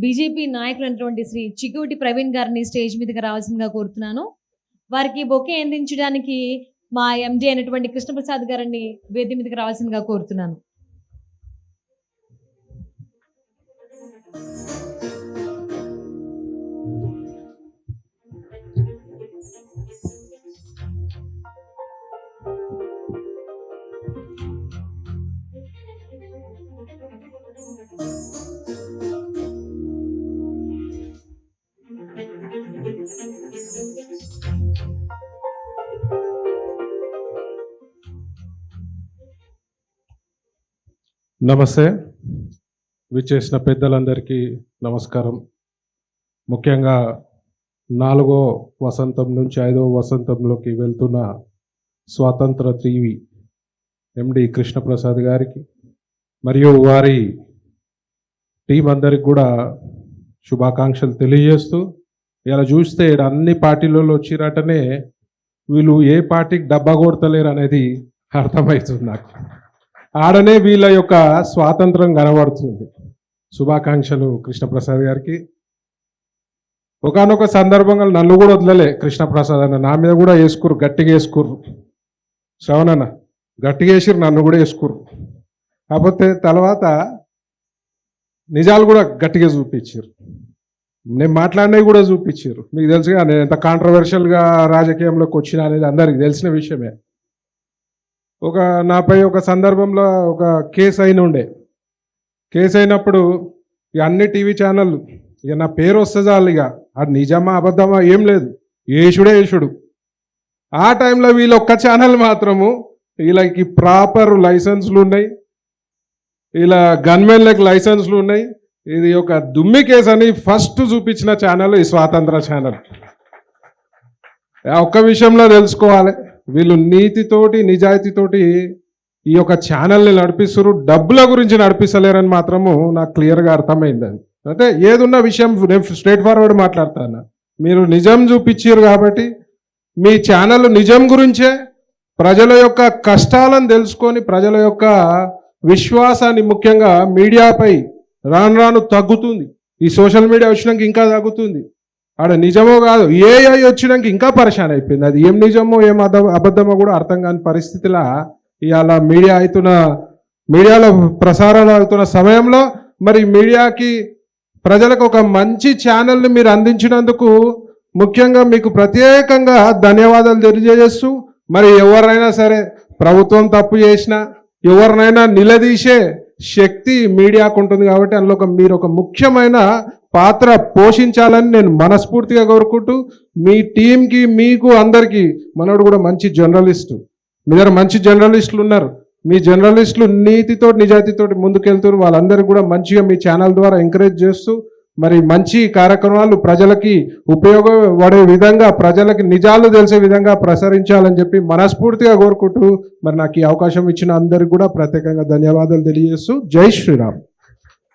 BJP నాయకులైనటువంటి Shri Chikoti Praveen గారిని stage మీదకి రావాల్సిందిగా కోరుతున్నాను. వారికి బొకే అందించడానికి మా ఎండి అయినటువంటి కృష్ణప్రసాద్ గారిని వేదిక మీదకి రావాల్సిందిగా కోరుతున్నాను. నమస్తే. విచ్చేసిన పెద్దలందరికీ నమస్కారం. ముఖ్యంగా 4వ వసంతం నుంచి 5వ వసంతంలోకి వెళ్తున్న స్వాతంత్ర టీవీ ఎండి కృష్ణప్రసాద్ గారికి మరియు వారి టీం అందరికి కూడా శుభాకాంక్షలు తెలియజేస్తూ, ఇలా చూస్తే అన్ని పార్టీలలో వచ్చినట్టనే వీళ్ళు ఏ పార్టీకి డబ్బా కొడతలేరు అనేది అర్థమవుతుంది నాకు. ఆడనే వీళ్ళ యొక్క స్వాతంత్రం కనబడుతుంది. శుభాకాంక్షలు కృష్ణప్రసాద్ గారికి. ఒకనొక సందర్భంగా నన్ను కూడా వదలలే కృష్ణప్రసాద్ అన్న, నా మీద కూడా వేసుకురు, గట్టిగా వేసుకుర్రు. శ్రవణన్న గట్టిగా వేసిరు, నన్ను కూడా వేసుకుర్రు. కాకపోతే తర్వాత నిజాలు కూడా గట్టిగా చూపించారు, నేను మాట్లాడినవి కూడా చూపించారు. మీకు తెలుసుగా నేను ఎంత కాంట్రవర్షియల్గా రాజకీయంలోకి వచ్చినా అనేది అందరికి తెలిసిన విషయమే. నాపై ఒక సందర్భంలో ఒక కేసు ఉండే. కేసు అయినప్పుడు ఇక అన్ని టీవీ ఛానళ్ళు ఇక నా పేరు వస్తే చాలు, ఇక అది నిజమా అబద్ధమా ఏం లేదు, యేషుడు. ఆ టైంలో వీళ్ళు ఒక్క ఛానల్ మాత్రము వీళ్ళకి ప్రాపర్ లైసెన్స్లు ఉన్నాయి, ఇలా గన్మెన్లకు లైసెన్స్లు ఉన్నాయి. ఇది ఒక దుమ్మి కేసు అని ఫస్ట్ చూపించిన ఛానల్ ఈ స్వాతంత్ర ఛానల్. ఒక్క విషయంలో తెలుసుకోవాలి, వీళ్ళు నీతితోటి నిజాయితీతోటి ఈ యొక్క ఛానల్ని నడిపిస్తారు, డబ్బుల గురించి నడిపిస్తలేరని మాత్రము నాకు క్లియర్గా అర్థమైంది. అది అంటే ఏదున్న విషయం నేను స్ట్రైట్ ఫార్వర్డ్ మాట్లాడతాను. మీరు నిజం చూపించారు కాబట్టి మీ ఛానల్ నిజం గురించే ప్రజల యొక్క కష్టాలను తెలుసుకొని ప్రజల యొక్క విశ్వాసాన్ని ముఖ్యంగా మీడియాపై రాను రాను తగ్గుతుంది. ఈ సోషల్ మీడియా వచ్చినాక ఇంకా తగ్గుతుంది. ఆడ నిజమో కాదు ఏఐ వచ్చినాక ఇంకా పరిశాన్ అయిపోయింది. అది ఏం నిజమో ఏం అబద్ధమో కూడా అర్థం కాని పరిస్థితిలో ఇవాళ మీడియాలో ప్రసారాలు అవుతున్న సమయంలో మరి మీడియాకి ప్రజలకు ఒక మంచి ఛానల్ని మీరు అందించినందుకు ముఖ్యంగా మీకు ప్రత్యేకంగా ధన్యవాదాలు తెలియజేస్తూ, మరి ఎవరైనా సరే ప్రభుత్వం తప్పు చేసినా ఎవరినైనా నిలదీసే శక్తి మీడియాకు ఉంటుంది కాబట్టి అందులో మీరు ఒక ముఖ్యమైన పాత్ర పోషించాలని నేను మనస్ఫూర్తిగా కోరుకుంటూ, మీ టీంకి మీకు అందరికీ మనోడు కూడా మంచి జర్నలిస్టు, మీ దగ్గర మంచి జర్నలిస్టులు ఉన్నారు. మీ జర్నలిస్టులు నీతితో నిజాయితీతో ముందుకెళ్తారు. వాళ్ళందరికీ కూడా మంచిగా మీ ఛానల్ ద్వారా ఎంకరేజ్ చేస్తూ మరి మంచి కార్యక్రమాలు ప్రజలకి ఉపయోగపడే విధంగా ప్రజలకి నిజాలు తెలిసే విధంగా ప్రసరించాలని చెప్పి మనస్ఫూర్తిగా కోరుకుంటూ మరి నాకు ఈ అవకాశం ఇచ్చిన అందరికీ కూడా ప్రత్యేకంగా ధన్యవాదాలు తెలియజేస్తూ జై శ్రీరామ్.